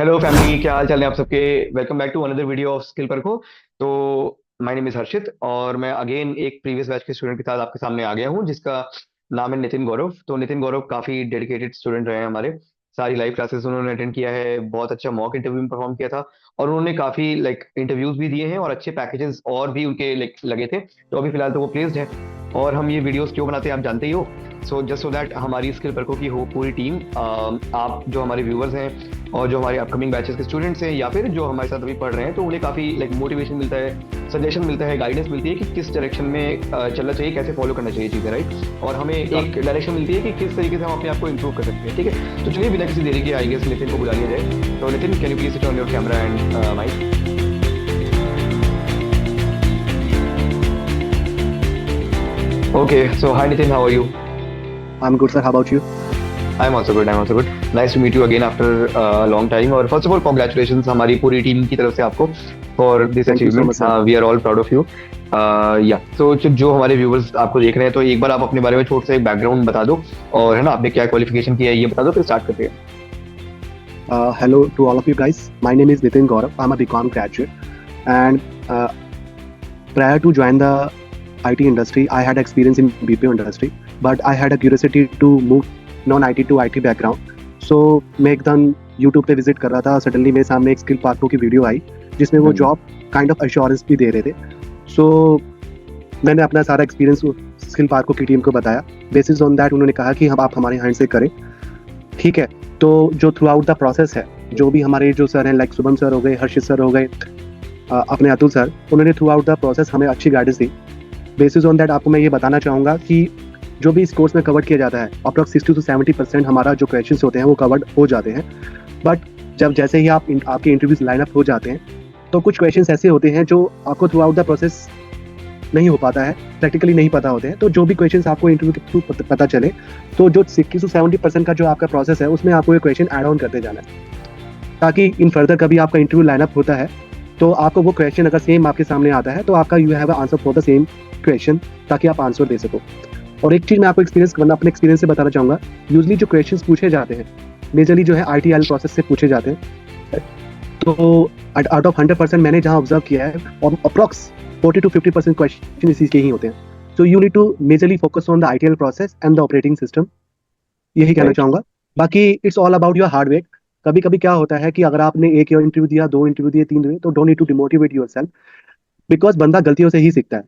Hello family, क्या हाल चाल है आप सबके। Welcome back to another video of skill पर को। तो माय नेम इज हर्षित और मैं अगेन एक प्रीवियस बैच के स्टूडेंट के साथ आपके सामने आ गया हूँ, जिसका नाम है नितिन गौरव। तो नितिन गौरव काफी डेडिकेटेड स्टूडेंट रहे हैं हमारे। सारी लाइव क्लासेस उन्होंने अटेंड किया है, बहुत अच्छा मॉक इंटरव्यू में परफॉर्म किया था और उन्होंने काफी इंटरव्यूज भी दिए हैं और अच्छे पैकेजेस और भी उनके लगे थे। तो अभी फिलहाल तो वो प्लेस्ड है। और हम ये वीडियोस क्यों बनाते हैं आप जानते ही हो। सो जस्ट सो दैट हमारी स्किल परको की हो पूरी टीम, आप जो हमारे व्यूअर्स हैं और जो हमारे अपकमिंग बैचेस के स्टूडेंट्स हैं या फिर जो हमारे साथ अभी पढ़ रहे हैं, तो उन्हें काफ़ी मोटिवेशन मिलता है, सजेशन मिलता है, गाइडेंस मिलती है कि किस डायरेक्शन में चलना चाहिए, कैसे फॉलो करना चाहिए चीज़ें, राइट। और हमें एक डायरेक्शन मिलती है कि किस तरीके से हम अपने आप को इम्प्रूव कर सकते हैं। ठीक है, तो चलिए बिना किसी देरी के आई गेस नितिन को बुला लिया जाए। तो Nitin, can you please switch on your camera and mic. Okay, so hi Nitin, how are you? I'm good, sir. How about you? I'm also good. I'm also good. Nice to meet you again after a long time. और first of all, congratulations हमारी पूरी team की तरफ से आपको for this Thank you so achievement. much, sir. We are all proud of you. So जो हमारे viewers आपको देख रहे हैं, तो एक बार आप अपने बारे में छोटा सा एक बैकग्राउंड बता दो और है ना, आपने क्या क्वालिफिकेशन किया है ये बता दो, फिर स्टार्ट करते हैं। Hello to all of you guys. My name is Nitin Gaurav. I'm a BCom graduate, and prior to join the IT industry, I had experience in BPO industry, but I had a curiosity to move non-IT to IT background. So मैं एकदम YouTube पे visit कर रहा था, suddenly मेरे सामने एक skill पार्को की वीडियो आई जिसमें वो जॉब काइंड ऑफ अश्योरेंस भी दे रहे थे। सो मैंने अपना सारा एक्सपीरियंस स्किल पार्को की टीम को बताया। बेसिस ऑन दैट उन्होंने कहा कि हम आप हमारे हैंड से करें। ठीक है, तो जो थ्रू आउट द प्रोसेस है, जो भी हमारे जो सर हैं लाइक शुभम सर हो गए, हर्षित सर हो गए, अपने अतुल सर, उन्होंने थ्रू आउट द प्रोसेस हमें अच्छी guidance the. Basis on that आपको मैं ये बताना चाहूँगा कि जो भी इस कोर्स में कवर किया जाता है, अप्रॉक्स 60 to 70% हमारा जो क्वेश्चन होते हैं वो कवर्ड हो जाते हैं। बट जब जैसे ही आपके इंटरव्यूज लाइन अप हो जाते हैं, तो कुछ क्वेश्चंस ऐसे होते हैं जो आपको थ्रू आउट द प्रोसेस नहीं हो पाता है, प्रैक्टिकली नहीं पता होते हैं। तो जो भी क्वेश्चंस आपको इंटरव्यू के थ्रू पता चले, तो जो 60 to 70% का जो आपका प्रोसेस है, उसमें आपको ये क्वेश्चन ऐड ऑन करते जाना है, ताकि इन फर्दर कभी आपका इंटरव्यू लाइनअप होता है तो आपको वो क्वेश्चन अगर सेम आपके सामने आता है तो आपका you have answer for the same question, ताकि आप आंसर दे सको। और एक चीज़ मैं आपको अपने एक्सपीरियंस से बताना चाहूँगा। यूजली जो क्वेश्चन पूछे जाते हैं, मेजरली जो है ITIL प्रोसेस से पूछे जाते हैं। तो आउट ऑफ 100% मैंने जहाँ ऑब्जर्व किया है, और अप्रॉक्स 40 to 50% क्वेश्चन इसी के ही होते हैं। So you need to majorly focus on the ITIL process and the operating system, यही कहना चाहूँगा। बाकी it's all about your hard work. कभी कभी क्या होता है कि अगर आपने एक इंटरव्यू दिया, 2 इंटरव्यू दिए, 3 दिए, तो don't need to demotivate yourself, because बंदा गलतियों से ही सीखता है।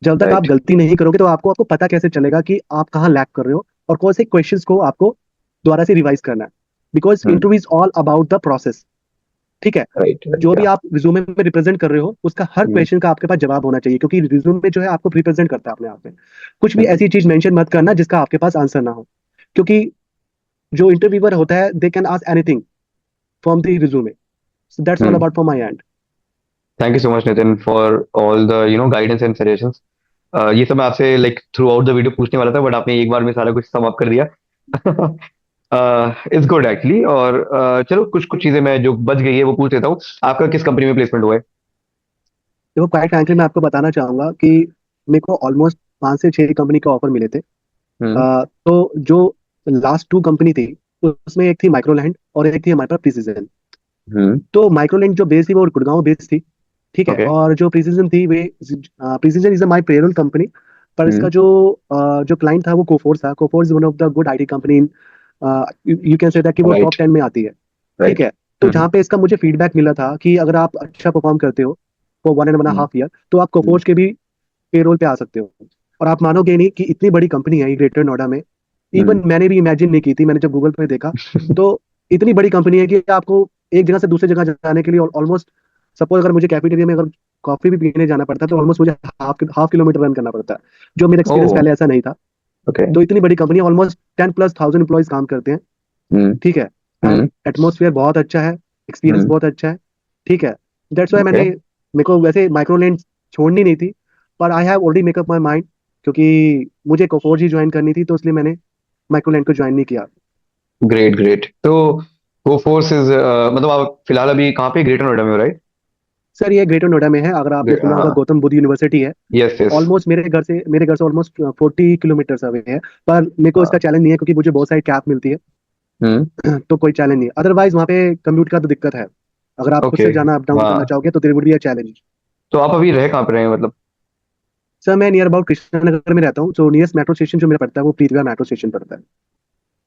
जब तक आप राइट। गलती नहीं करोगे तो आपको पता कैसे चलेगा कि आप कहाँ लैक कर रहे हो और कौन से क्वेश्चंस को आपको दोबारा से रिवाइज करना है। Because interview is all about the process. ठीक है, राइट। जो भी आप रिज्यूमे में रिप्रेजेंट कर रहे हो, उसका हर क्वेश्चन का आपके पास जवाब होना चाहिए, क्योंकि रिज्यूमे जो है आपको रिप्रेजेंट करता है अपने आप में। कुछ भी ऐसी चीज मेंशन मत करना जिसका आपके पास आंसर ना हो, क्योंकि जो इंटरव्यूअर होता है, they can ask anything from the resume. So that's all about from my and. Thank you so much Nitin for all the guidance and suggestions. ये सब मैं आपसे थ्रू आउट द वीडियो पूछने वाला था, बट आपने एक बार में सारा कुछ सम अप कर दिया। It's good actually. और चलो कुछ कुछ चीजें मैं जो बच गई है वो पूछ लेता हूँ। आपका किस कंपनी में प्लेसमेंट हुआ है? देखो, क्वाइट फ्रैंकली मैं आपको बताना चाहूंगा कि मेरे को ऑलमोस्ट 5 से 6 कंपनी के ऑफर मिले थे। हम्म। तो जो लास्ट 2 कंपनी थी, उसमें एक थी माइक्रोलैंड और एक थी हमारे पास प्रिसीजन। हम्म। तो माइक्रोलैंड जो बेस थी वो गुड़गांव बेस थी। ठीक है, ओके। और जो प्रिसीजन थी वे, Precision is a my payroll company, पर इसका हम्म। जो क्लाइंट था वो कोफोर्स था। Coforge is one of the good IT company in, you can say that कि वो राइट। टॉप 10 में आती है। ठीक राइट। है, तो जहाँ पे इसका मुझे फीडबैक मिला था कि अगर आप अच्छा परफॉर्म करते हो फॉर 1.5 ईयर, तो आप कोफोर्स के भी पेरोल पे आ सकते हो। और आप मानोगे नहीं कि इतनी बड़ी कंपनी है ये ग्रेटर नोएडा में। इवन मैंने भी इमेजिन नहीं की थी, मैंने जब गूगल पे देखा तो इतनी बड़ी कंपनी है कि आपको एक जगह से दूसरी जगह जाने के लिए ऑलमोस्ट, सपोज अगर मुझे कैफेटेरिया में अगर कॉफी भी पीने जाना पड़ता है तो ऑलमोस्ट मुझे हाफ किलोमीटर रन करना पड़ता है, जो मेरा ओ। एक्सपीरियंस पहले ऐसा नहीं था। ओके। तो इतनी बड़ी कंपनी, ऑलमोस्ट 10+ थाउजेंड एम्प्लॉयज काम करते हैं। हम्म। ठीक है, एंड हम्म। एटमोसफियर बहुत अच्छा है, एक्सपीरियंस हम्म। बहुत अच्छा है। ठीक है, दैट्स वाई ओके। मेरे को वैसे माइक्रोलैंड छोड़नी नहीं थी, पर I have already make up my mind, क्योंकि मुझे कोफोर्ज ही ज्वाइन करनी थी, तो इसलिए मैंने माइक्रोलैंड को ज्वाइन नहीं किया। Great great. तो वो फोर्स इज आप फिलहाल अभी कहाँ पे, ग्रेटर नोएडा में हो, राइट? सर ये ग्रेटर नोएडा में है, अगर आपने सुना होगा हाँ। गौतम बुद्ध यूनिवर्सिटी है। Yes yes. ऑलमोस्ट मेरे घर से ऑलमोस्ट 40 किलोमीटर अवे है। पर मेरे को इसका चैलेंज नहीं है, क्योंकि मुझे बहुत सारी कैब मिलती है। हम्म। तो कोई चैलेंज नहीं। अदरवाइज वहाँ पे कम्यूट का तो दिक्कत है। अगर आप खुद ओके। से जाना अप डाउन करना हाँ, चाहोगे तो there would be a challenge. तो आप अभी रह कहाँ पे रहे हैं मतलब? सर मैं नियर अबाउट कृष्णानगर में रहता हूँ, जो नियरेस्ट मेट्रो स्टेशन जो मेरा पड़ता है वो प्रीति विहार मेट्रो स्टेशन पड़ता है।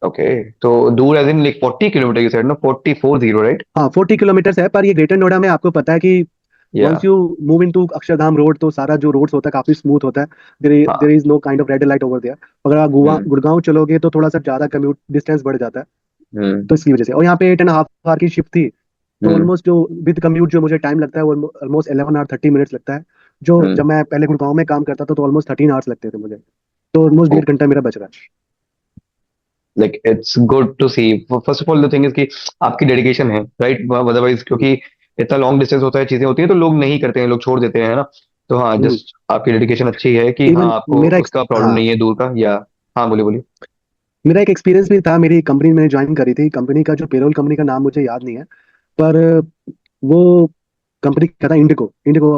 ओके, तो दूर एज इन लाइक 40 किलोमीटर की साइड ना, 40 राइट? हाँ 40 किलोमीटर है, पर ये ग्रेटर नोएडा में आपको पता है कि yeah. Once you move into Akshardham road तो सारा जो रोड्स होता है काफी स्मूथ होता है। देर हाँ। Is no kind of red light over there. अगर आप गोवा हम्म। गुड़गांव चलोगे तो थोड़ा सा ज्यादा कम्यूट डिस्टेंस बढ़ जाता है। हम्म। तो इसकी वजह से, और यहाँ पे 8.5 आवर की शिफ्ट थी। तो हम्म। ऑलमोस्ट जो विद कम्यूट जो मुझे टाइम लगता है वो ऑलमोस्ट 11 आवर 30 मिनट्स लगता है। जो हम्म। जब मैं पहले गुड़गांव में काम करता था तो ऑलमोस्ट 13 आवर्स लगते थे मुझे। तो ऑलमोस्ट 1.5 घंटा मेरा बच रहा है। Like it's good to see. First of all the thing is कि आपकी डेडिकेशन है, राइट? अदरवाइज क्योंकि इतना लॉन्ग डिस्टेंस होता है, चीजें होती है तो लोग नहीं करते हैं, लोग छोड़ देते हैं, है ना? तो हाँ, जस्ट आपकी डेडिकेशन अच्छी है कि हाँ इवन आपको मेरा उसका प्रॉब्लम हाँ, नहीं है दूर का, या। हाँ, बोलिए बोलिए। मेरा एक एक्सपीरियंस भी था। मेरी कंपनी मैंने ज्वाइन करी थी, कंपनी का जो पेरोल कंपनी का नाम मुझे याद नहीं है, पर वो कंपनी का था इंडिको। इंडिको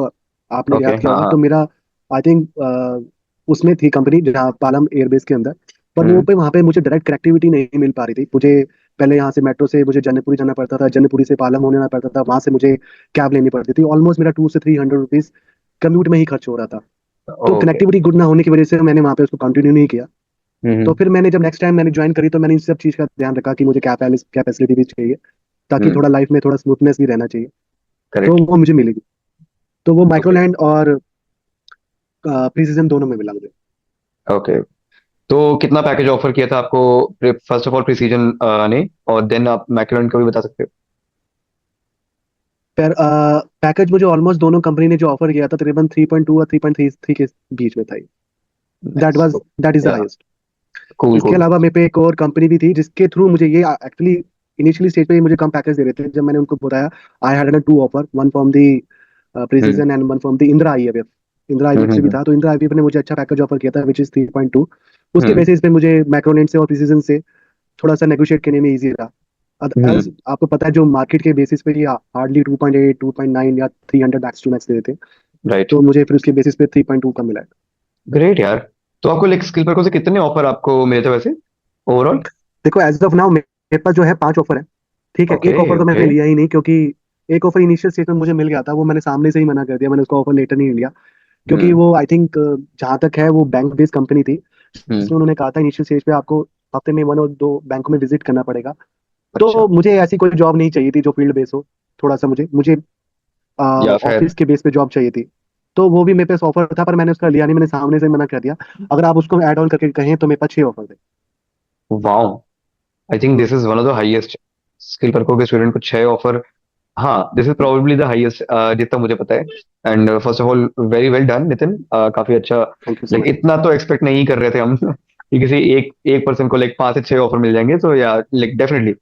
आपने ओके। याद किया हाँ होगा हाँ। तो मेरा आई थिंक उसमें थी कंपनी जहाँ पालम एयरबेस के अंदर। पर वो हम्म। पे वहाँ पे मुझे डायरेक्ट कनेक्टिविटी नहीं मिल पा रही थी। मुझे पहले यहाँ से मेट्रो से मुझे जन्नतपुरी जाना पड़ता था, जन्नतपुरी से पालम होने जाना पड़ता था, वहां से मुझे कैब लेनी पड़ती थी। ऑलमोस्ट मेरा 2 से 300 रुपीज कम्यूट में ही खर्च हो रहा था। तो ओके। कनेक्टिविटी गुड ना होने की वजह से मैंने वहाँ पे उसको कंटिन्यू नहीं किया। तो हम्म। फिर मैंने जब नेक्स्ट टाइम मैंने ज्वाइन करी तो मैंने इन सब चीज़ का ध्यान रखा कि मुझे क्या फैसिलिटी भी चाहिए, ताकि हम्म। थोड़ा लाइफ में थोड़ा स्मूथनेस भी रहना चाहिए। तो करेक्ट। वो मुझे मिलेगी। तो वो ओके। माइक्रोलैंड और प्रिसीजन दोनों में मिला मुझे। ओके, तो कितना पैकेज ऑफर किया था आपको फर्स्ट ऑफ ऑल प्रिसीजन ने, और देन आप मैकलॉन का भी बता सकते फिर पैकेज मुझे ऑलमोस्ट दोनों कंपनी ने जो ऑफर किया था तकरीबन 3.2 और 3.33 के बीच में था। हो? दैट इज द या। हाईएस्ट। कूल इसके कूल। अलावा मेरे पे एक और कंपनी भी थी जिसके थ्रू मुझे ये एक्चुअली इनिशियली स्टेज पे ही मुझे कम पैकेज दे रहे थे। जब मैंने उनको बताया, I had to offer, one from the hmm. Precision and one from the Indira IVF. Indira IVF से भी हम्म। था, तो इंदिरा आईवीएफ ने मुझे अच्छा पैकेज ऑफर किया था विच इज 3.2। उसके हम्म। बेसिस पे मुझे मैक्रोनेट से और प्रिसीजन से थोड़ा सा नेगोशिएट करने में इजी रहा। हम्म। एज आपको पता है जो मार्केट के बेसिस पे ये हार्डली 2.8 2.9 या 300 मैक्स टू मैक्स दे देते हैं। राइट। तो मुझे फिर उसके बेसिस पे 3.2 का मिला है। ग्रेट यार। तो आपको लाइक स्किल पर से कितने ऑफर आपको मिले थे वैसे, ओवरऑल? देखो एज ऑफ नाउ मेरे पास जो है 5 ऑफर है। ठीक है, ओके। एक ऑफर तो ओके। मैंने लिया ही नहीं क्योंकि एक ऑफर इनिशियल स्टेज में मुझे मिल गया था, वो मैंने सामने से ही मना कर दिया। मैंने उसका ऑफर लेटर नहीं लिया क्योंकि हम्म। वो आई थिंक जहाँ तक है वो बैंक बेस्ड कंपनी थी, हम्म। जिसमें उन्होंने कहा था इनिशियल स्टेज पे आपको हफ्ते में 1 और 2 बैंकों में विजिट करना पड़ेगा। अच्छा। तो मुझे ऐसी कोई जॉब नहीं चाहिए थी जो फील्ड बेस हो। थोड़ा सा मुझे मुझे या फिर। ऑफिस के बेस पे जॉब चाहिए थी। तो वो भी मेरे पास ऑफर था पर मैंने उसका लिया नहीं, मैंने सामने से मना कर दिया। अगर आप उसको ऐड ऑन करके कहें तो मेरे पास 6 ऑफर थे। Wow, I think hmm, this is one of the highest skill पर के स्टूडेंट को 6 ऑफर। हाँ, this is probably the highest जितना मुझे पता है। And first of all very well done Nitin, काफी अच्छा। Thank you so like much. इतना तो एक्सपेक्ट नहीं कर रहे थे हम कि किसी एक एक पर्सन को लाइक 5 से 6 ऑफर मिल जाएंगे, तो या लाइक डेफिनेटली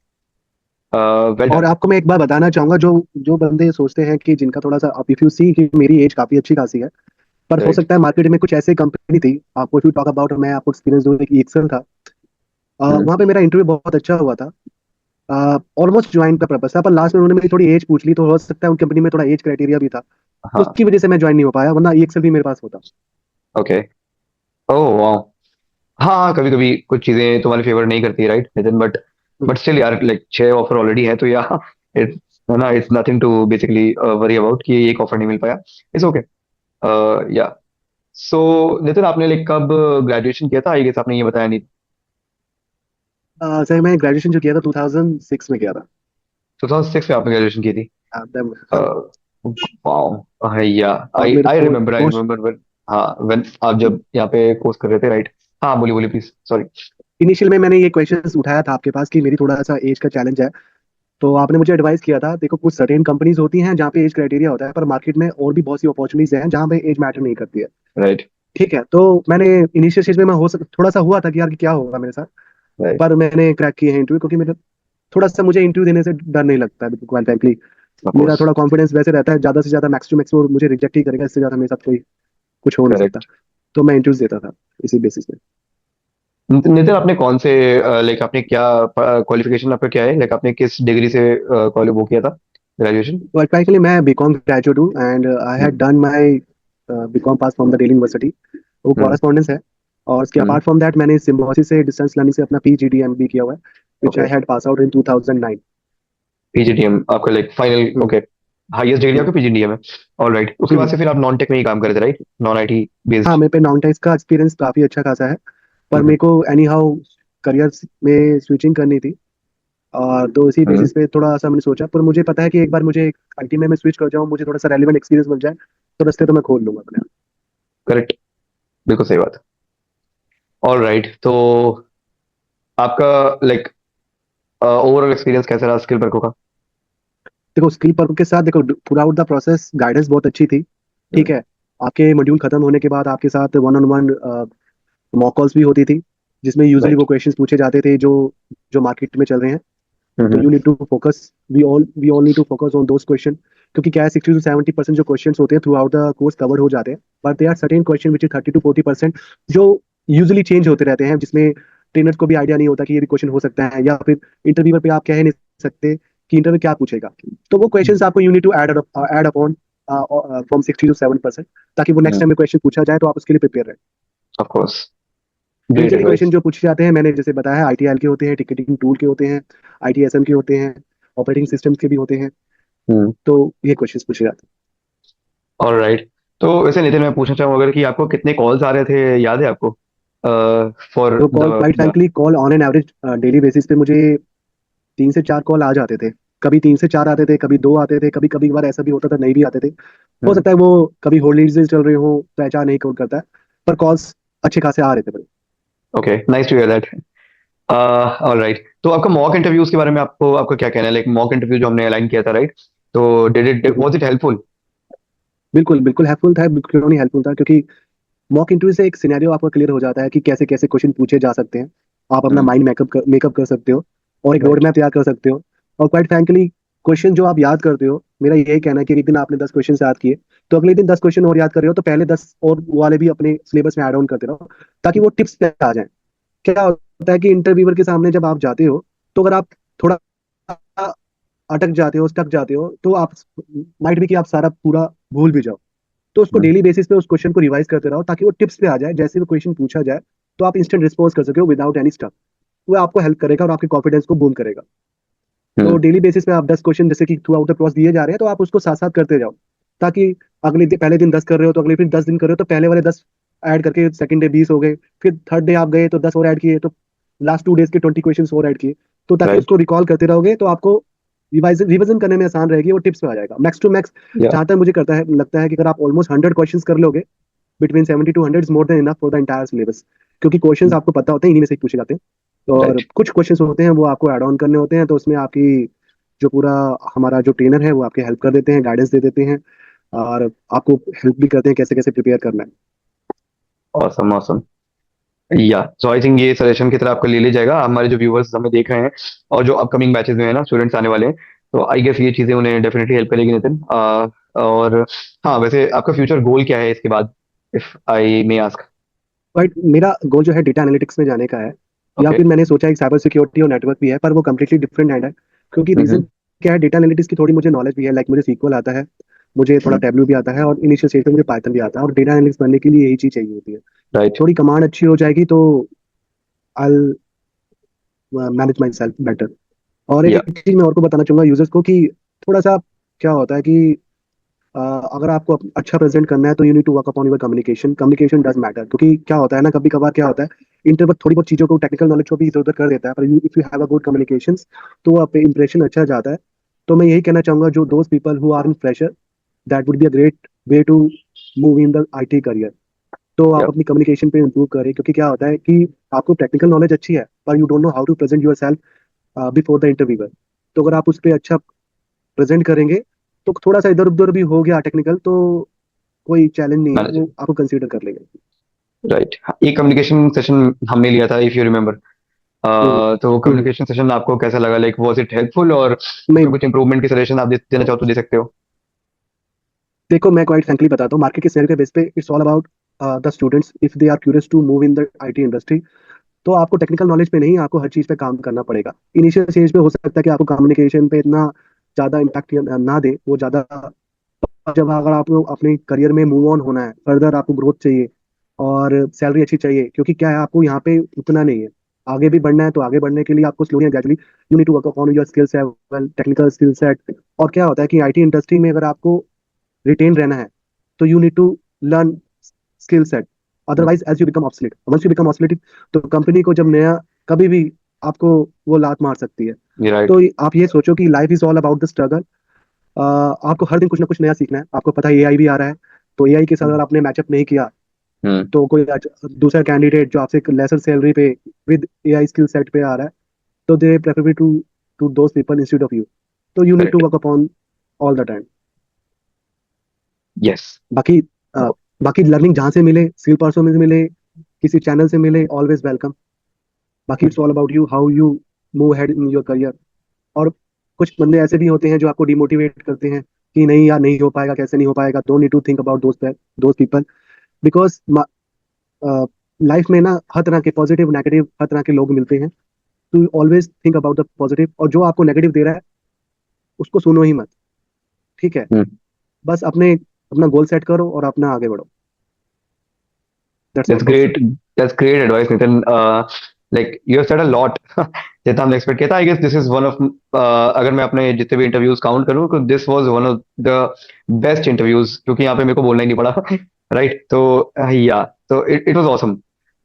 वेल और डन। आपको मैं एक बात बताना चाहूंगा, जो जो बंदे सोचते हैं कि जिनका थोड़ा सा, इफ यू सी कि मेरी एज काफी अच्छी खासी है, पर हो राइट। सकता है मार्केट में कुछ ऐसे कंपनी थी। आपको इफ यू टॉक अबाउट, मैं आपको एक्सपीरियंस दूं, एक एक्सेल था। हम्म। वहाँ पे मेरा इंटरव्यू बहुत अच्छा हुआ था। ऑलमोस्ट ज्वाइन का पर्पस था, पर लास्ट में उन्होंने मेरी थोड़ी एज पूछ ली, तो हो सकता है उन कंपनी में थोड़ा एज क्राइटेरिया भी था। हाँ। उसकी वजह से मैं ज्वाइन नहीं हो पाया, वरना एक्सेल भी मेरे पास होता। ओके। Oh wow. हाँ, कभी कभी कुछ चीजें तुम्हारे फेवर नहीं करती, right Nitin? Hmm. But still यार, लाइक 6 ऑफर ऑलरेडी है, तो या इट है ना, it's nothing to basically worry about कि एक ऑफर नहीं मिल पाया। It's okay. Yeah. So Nitin, आपने लाइक कब ग्रेजुएशन किया था? आई गेस आपने ये बताया नहीं। सर मैं ग्रेजुएशन जो किया था 2006 में किया था। 2006 में आपने ग्रेजुएशन की थी? हाँ। वाओ, या। और आई मेरा I post remember, I post remember when. हाँ, व्हेन आप जब यहाँ पे कोर्स कर रहे थे, राइट? हाँ, बोलिए बोलिए प्लीज, सॉरी। इनिशियल में मैंने ये क्वेश्चन उठाया था आपके पास कि मेरी थोड़ा सा एज का चैलेंज है। तो आपने मुझे एडवाइस किया था, देखो कुछ सर्टेन कंपनीज होती हैं जहाँ पे एज क्राइटेरिया होता है, पर मार्केट में और भी बहुत सी अपॉर्चुनिटीज हैं जहाँ पे एज मैटर नहीं करती है। राइट। ठीक है, तो मैंने इनिशियल स्टेज में मैं थोड़ा सा हुआ था कि यार कि क्या होगा मेरे साथ। राइट। पर मैंने क्रैक किए हैं इंटरव्यू, क्योंकि मेरा थोड़ा सा मुझे इंटरव्यू देने से डर नहीं लगता है क्वाइट फ्रैंकली। ऑफ मेरा कोर्स। थोड़ा कॉन्फिडेंस वैसे रहता है, ज्यादा से ज्यादा मैक्स टू मैक्स वो मुझे रिजेक्ट ही करेगा, इससे ज्यादा मेरे साथ कोई कुछ हो नहीं सकता। करेक्ट। तो मैं इंटरव्यूज देता था इसी बेसिस पे। नितिन, आपने कौन से लाइक आपने क्या क्वालिफिकेशन आपका क्या है, लाइक आपने किस डिग्री से वो किया था, ग्रेजुएशन? क्वाइट फ्रैंकली मैं बीकॉम ग्रेजुएट हूँ, and I had hmm. Done my BCom pass from the Delhi university. वो हम्म। कॉरेस्पॉन्डेंस है। और उसके हम्म। अपार्ट फ्रॉम दैट मैंने सिम्बायोसिस से डिस्टेंस लर्निंग से अपना PGDM भी किया हुआ है। which ओके। I had passed out in 2009. PGDM आपका like final, hmm, okay. Highest degree hmm, आपका पीजीडीएम है। ऑल राइट, उसके बाद हम्म। से फिर आप नॉन टेक में ही काम कर रहे थे, राइट? नॉन आईटी हाँ, बेस्ड। मेरे पे नॉन टेक्स का एक्सपीरियंस काफी अच्छा खासा है, पर हम्म। मेरे को एनी हाउ करियर में स्विचिंग करनी थी। और तो इसी हम्म। बेसिस पे थोड़ा सा मैंने सोचा, पर मुझे पता है कि एक बार मुझे आईटी में मैं स्विच कर जाऊँ, मुझे थोड़ा सा रेलिवेंट एक्सपीरियंस मिल जाए, तो रास्ते तो मैं खोल लूंगा अपने आप। करेक्ट, बिल्कुल सही बात। ऑल राइट, तो आपका लाइक ओवरऑल एक्सपीरियंस कैसा रहा स्किल वर्को का? देखो, स्किल पर्प के साथ देखो, through out the process guidance बहुत अच्छी थी। ठीक हम्म। है। आपके मॉड्यूल खत्म होने के बाद आपके साथ one on one mock calls भी होती थी, जिसमें यूजुअली राइट। वो क्वेश्चंस पूछे जाते थे जो जो मार्केट में चल रहे हैं। तो hmm. You need to focus, we all need to focus on those question, क्योंकि क्या है, 60 to 70% जो क्वेश्चंस होते हैं throughout the course cover हो जाते हैं। But they are certain question which is 30 to 40% जो यूजुअली चेंज होते रहते हैं, जिसमें ट्रेनर्स को भी आइडिया नहीं होता कि ये भी क्वेश्चन हो सकता है, या फिर इंटरव्यूअर पे आप कह ही नहीं सकते कि इंटरव्यू क्या पूछेगा। तो वो क्वेश्चंस आपको you need to add upon from 60 to 70%, ताकि वो नेक्स्ट टाइम में क्वेश्चन पूछा जाए तो आप उसके लिए प्रिपेयर रहे। Of course. Great usually advice. Question जो पूछे जाते हैं, मैंने जैसे बताया, आईटीएल के होते हैं, टिकटिंग टूल के होते हैं, आईटीएसएम के होते हैं, ऑपरेटिंग सिस्टम के भी होते हैं। हम्म। तो ये क्वेश्चंस पूछे जाते ऑल राइट। तो वैसे नितिन, मैं पूछना चाहूंगा अगर कि आपको कितने कॉल्स आ रहे थे, याद है आपको? फॉर हैं। तो call, the quite frankly, call on an average daily basis पे मुझे 3 से 4 कॉल आ जाते थे। कभी 3 से 4 आते थे, कभी 2 आते थे, कभी कभी बार ऐसा भी होता था नहीं भी आते थे। हो सकता है वो कभी हॉलीडेज चल रहे हो तो एचआर नहीं कॉल करता है, पर कॉल्स अच्छे खासे आ रहे थे मेरे। Okay, nice to hear that. All right, तो आपका मॉक इंटरव्यूज के बारे में आपको आपका क्या कहना है? लाइक मॉक इंटरव्यू जो हमने अलाइन किया था, राइट? तो did it hmm, was it helpful? बिल्कुल बिल्कुल हेल्पफुल था, क्यों नहीं हेल्पफुल था, क्योंकि मॉक इंटरव्यू से एक सिनेरियो आपका क्लियर हो जाता है कि कैसे कैसे क्वेश्चन पूछे जा सकते हैं। आप अपना माइंड मेकअप कर सकते हो, और एक रोड राइट। मैप तैयार कर सकते हो। और क्वाइट फ्रैंकली, क्वेश्चन जो आप याद करते हो, मेरा यही कहना है कि एक दिन आपने 10 क्वेश्चन याद किए, तो अगले दिन 10 क्वेश्चन और याद कर रहे हो, तो पहले 10 और वो वाले भी अपने सिलेबस में ऐड ऑन करते रहो, ताकि वो टिप्स पे आ जाए। क्या होता है कि इंटरव्यूअर के सामने जब आप जाते हो, तो अगर आप थोड़ा अटक जाते हो, स्टक जाते हो, तो आप माइट भी कि आप सारा पूरा भूल भी जाओ। तो उसको डेली बेसिस पे उस क्वेश्चन को रिवाइज करते रहो, ताकि वो टिप्स पे आ जाए, जैसे वो क्वेश्चन पूछा जाए तो आप इंस्टेंट रिस्पॉन्स कर सके विदाउट एनी स्टफ। वो आपको हेल्प करेगा और आपके कॉन्फिडेंस को बूम करेगा। तो डेली बेसिस पे आप 10 क्वेश्चन जैसे कि थ्रू आउट द प्रोसेस दिए जा रहे हैं, तो आप उसको साथ साथ करते जाओ, ताकि अगले दिन, पहले दिन 10 कर रहे हो तो अगले फिर 10 दिन कर रहे हो, तो पहले वाले 10 ऐड करके सेकंड डे 20 हो गए, फिर थर्ड डे आप गए तो 10 और ऐड किए, तो लास्ट 2 डेज के 20 क्वेश्चन और ऐड किए। तो ताकि राइट। उसको रिकॉल करते रहोगे तो आपको रिवीजन करने में आसान रहेगी, वो टिप्स में आ जाएगा मैक्स टू मैक्स। या। जहां तक मुझे करता है लगता है कि अगर आप ऑलमोस्ट 100 क्वेश्चन कर लोगे, between 70 to 100 is more than enough for the entire syllabus, क्योंकि क्वेश्चंस आपको पता होते हैं, इन्हीं में से ही पूछे जाते हैं। और राइट। कुछ क्वेश्चंस होते हैं वो आपको ऐड ऑन करने होते हैं, तो उसमें आपकी जो पूरा हमारा जो ट्रेनर है वो आपके हेल्प कर देते हैं, गाइडेंस दे देते हैं, और आपको हेल्प भी करते हैं कैसे कैसे प्रिपेयर करना है। Awesome awesome. या सो आई थिंक ये सजेशन की तरह आपको ले लिया जाएगा। हमारे जो व्यूवर्स हमें देख रहे हैं और जो अपकमिंग बैचेस में है ना, स्टूडेंट्स आने वाले हैं, तो आई गेस ये चीजें उन्हें डेफिनेटली हेल्प करेगी नितिन। और हाँ, वैसे आपका फ्यूचर गोल क्या है इसके बाद, if I may ask? But मेरा गोल जो है डेटा एनालिटिक्स में जाने का है, या ओके। फिर मैंने सोचा एक साइबर सिक्योरिटी और नेटवर्क भी है, पर वो कम्प्लीटली डिफरेंट हैंड है। क्योंकि रीजन हम्म। क्या है, डेटा एनालिटिक्स की थोड़ी मुझे नॉलेज भी है, लाइक मुझे सीक्वल आता है, मुझे थोड़ा टेबलू भी आता है, और इनिशियल स्टेज में मुझे पाइथन भी आता है, और डेटा एनालिटिक्स बनने के लिए यही चीज चाहिए होती है। राइट। थोड़ी कमांड अच्छी हो जाएगी तो I manage my self better. और या। एक चीज मैं और को बताना चाहूंगा यूजर्स को, कि थोड़ा सा क्या होता है कि अ, अगर आपको अच्छा प्रेजेंट करना है तो you need to work upon your communication. Communication does matter, क्योंकि क्या होता है ना, कभी कभार क्या होता है, इंटरव्यू थोड़ी बहुत चीजों को, टेक्निकल नॉलेज को भी इधर उधर कर देता है, पर if you have a good communication तो आप पे इंप्रेशन अच्छा जाता है। तो मैं यही कहना चाहूंगा, जो those people who are in fresher, that would be a great way to move in the IT career. तो या। आप अपनी कम्युनिकेशन पे इंप्रूव करें, क्योंकि क्या होता है कि आपको टेक्निकल नॉलेज अच्छी है, पर you don't know how to present yourself before the interviewer. तो अगर आप उस पर अच्छा प्रेजेंट करेंगे, तो थोड़ा सा इधर उधर भी हो गया टेक्निकल, तो कोई चैलेंज नहीं है, मैनेज। वो आपको कंसीडर कर लेंगे। राइट। एक कम्युनिकेशन सेशन हमने लिया था, इफ यू रिमेम्बर। हम्म, तो हम्म। कम्युनिकेशन सेशन आपको कैसा लगा? लाइक वाज इट हेल्पफुल, और नहीं, उसमें कुछ इंप्रूवमेंट की सजेशन आप देना चाहो तो दे सकते हो। देखो मैं क्वाइट फ्रैंकली बताता हूँ, मार्केट के शेयर के बेस पे it's all about the students if they are curious to move in the IT industry. तो आपको टेक्निकल नॉलेज पे नहीं, आपको हर चीज़ पे काम करना पड़ेगा। इनिशियल स्टेज पे हो सकता है कि आपको कम्युनिकेशन पे इतना ज़्यादा इम्पैक्ट ना दे वो ज़्यादा। जब अगर आपको अपने करियर में मूव ऑन होना है, फर्दर आपको ग्रोथ चाहिए और सैलरी अच्छी चाहिए, क्योंकि क्या है, आपको यहाँ पे उतना नहीं है। आगे भी बढ़ना है तो आगे बढ़ने के लिए आपको slowly and gradually you need to work upon your skill set, technical skill set. और क्या होता है कि आईटी इंडस्ट्री में अगर आपको रिटेन रहना है तो you need to learn skill set, otherwise as you become obsolete, once you become obsolete तो कंपनी को जब नया कभी भी आपको वो लात मार सकती है। राइट। तो आप ये सोचो कि life is all about the struggle. आपको हर दिन कुछ ना कुछ नया सीखना है। आपको पता है एआई भी आ रहा है, तो एआई के साथ अगर आपने मैचअप नहीं किया हम्म। तो कोई दूसरा कैंडिडेट जो आपसे लेसर सैलरी पे विद एआई स्किल सेट पे आ रहा है, तो they prefer to to those people instead of you. तो you need to correct. Work upon all the time. Yes. बाकी अ, बाकी लर्निंग जहाँ से मिले, स्किल पर्सन से मिले, किसी चैनल से मिले, ऑलवेज वेलकम। बाकी it's all about you, how you move head in your career. और कुछ बंदे ऐसे भी होते हैं जो आपको डिमोटिवेट करते हैं कि नहीं यार नहीं हो पाएगा, कैसे नहीं हो पाएगा। Don't need to think about those people, because life में ना हर तरह के पॉजिटिव नेगेटिव हर तरह के लोग मिलते हैं। To always think about the positive, और जो आपको नेगेटिव दे रहा है उसको सुनो ही मत। ठीक है, बस अपना गोल सेट करो और अपना आगे बढ़ो। That's all That's from great. That's great advice, Nitin. Like you have said a lot. जितना हमने एक्सपेक्ट किया था, I guess this is one of, अगर मैं अपने जितने भी इंटरव्यूज काउंट करूँ तो this was one of the best interviews, क्योंकि यहाँ पे मेरे को बोलना ही नहीं पड़ा। राइट। तो या, तो इट वाज ऑसम।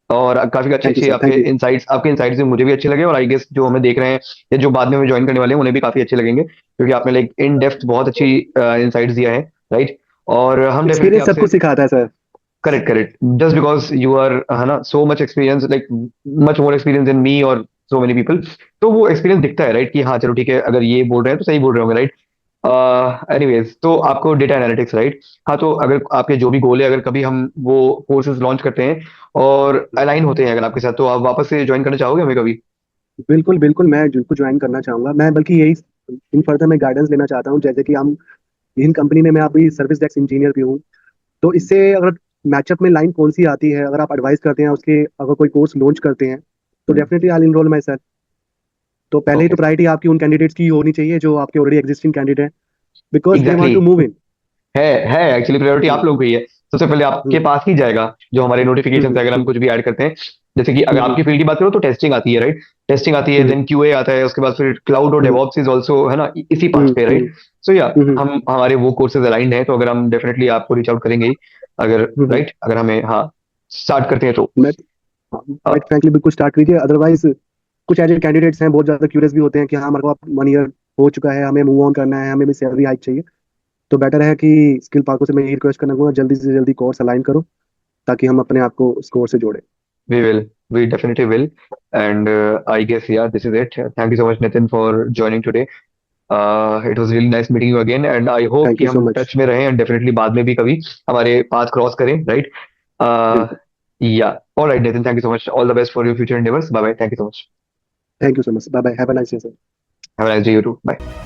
और काफी अच्छे थैंक यू अच्छे सर, थैंक यू। आपके इनसाइट्स भी मुझे भी अच्छे लगे, और आई गेस जो हमें देख रहे हैं या जो बाद में हमें ज्वाइन करने वाले हैं उन्हें भी काफी अच्छे लगेंगे, क्योंकि आपने लाइक इन डेप्थ बहुत अच्छी इनसाइट्स दिया है। राइट। और हम डेफिनेटली एक्सपीरियंस सब आपसे, कुछ सिखाता है sir. Correct correct, just because you are, है ना, so much experience, like much more experience in me और सो मेनी पीपल। तो वो एक्सपीरियंस दिखता है, राइट, कि हाँ चलो ठीक है, अगर ये बोल रहे हैं तो सही बोल रहे होंगे, राइट। एनीवेज, तो आपको डेटा एनालिटिक्स, राइट। हाँ, तो अगर आपके जो भी गोल है, अगर कभी हम वो कोर्सेज लॉन्च करते हैं और अलाइन होते हैं अगर आपके साथ, तो आप वापस से ज्वाइन करना चाहोगे हमें कभी? बिल्कुल बिल्कुल, मैं जिनको ज्वाइन करना चाहूंगा। मैं बल्कि यही इन फर्दर मैं गाइडेंस लेना चाहता हूँ, जैसे कि हम इन कंपनी में मैं अभी सर्विस डेस्क इंजीनियर भी हूँ। तो इससे अगर मैचअप में लाइन कौन सी आती है, अगर आप एडवाइस करते हैं उसके, अगर कोई कोर्स लॉन्च करते हैं तो definitely I enroll myself. तो पहले ही ओके। तो प्रायोरिटी आपकी उन कैंडिडेट्स की होनी चाहिए जो आपके ऑलरेडी एग्जिस्टिंग कैंडिडेट हैं, because they want exactly. To move in. है एक्चुअली प्रायोरिटी आप लोग की है। सबसे पहले आपके पास ही जाएगा जो हमारे नोटिफिकेशन से, अगर हम कुछ भी ऐड करते हैं। जैसे कि अगर आपकी फील्ड की बात करो तो टेस्टिंग आती है, राइट। टेस्टिंग आती है, देन क्यूए आता है, उसके बाद फिर क्लाउड और डेवऑप्स इज आल्सो, है ना, इसी पाथ पे, राइट। सो या, हम हमारे वो कोर्सेज अलाइंड हैं, तो अगर हम डेफिनेटली आपको रीच आउट करेंगे ही, अगर, राइट, अगर हमें, हाँ, स्टार्ट करते हैं तो। मैं क्वाइट फ्रैंकली बिल्कुल स्टार्ट कीजिए। अदरवाइज कुछ ऐसे कैंडिडेट्स हैं बहुत ज्यादा क्यूरियस भी होते हैं कि हाँ हमारे को 1 ईयर हो चुका है, हमें मूव ऑन करना है, हमें भी सैलरी हाइक चाहिए। तो बेटर है कि स्किल पार्को से मैं यही रिक्वेस्ट करना चाहूंगा, जल्दी से जल्दी कोर्स अलाइन करो ताकि हम अपने आप को उस कोर्स से जोड़ें। We will. We definitely will. And I guess, yeah, this is it. Thank you so much, Nitin, for joining today. It was really nice meeting you again, and I hope thank कि you so हम much. Touch में रहें, and definitely बाद में भी कभी हमारे path cross करें, राइट। बिल्कुल। Yeah, all right Nitin, thank you so much, all the best for your future endeavours, bye bye, thank you so much, thank you so much, bye bye, have a nice day sir. Have a nice day, you too, bye.